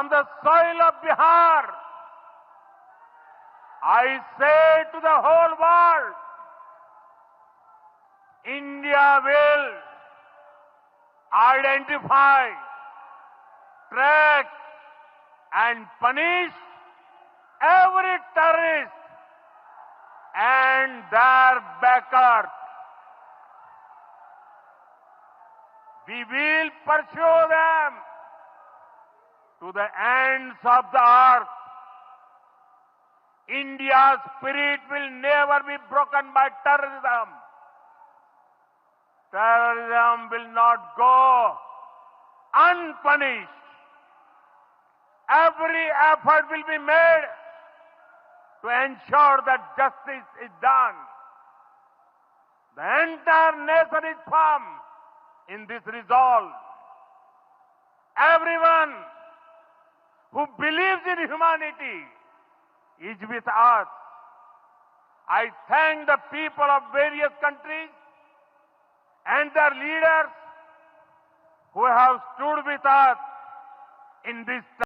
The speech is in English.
from the soil of Bihar, I say to the whole world, India will identify, track, and punish every terrorist and their backers. We will pursue them to the ends of the earth. India's spirit will never be broken by terrorism. Terrorism will not go unpunished. Every effort will be made to ensure that justice is done. The entire nation is firm in this resolve. Everyone who believes in humanity is with us. I thank the people of various countries and their leaders who have stood with us in this time.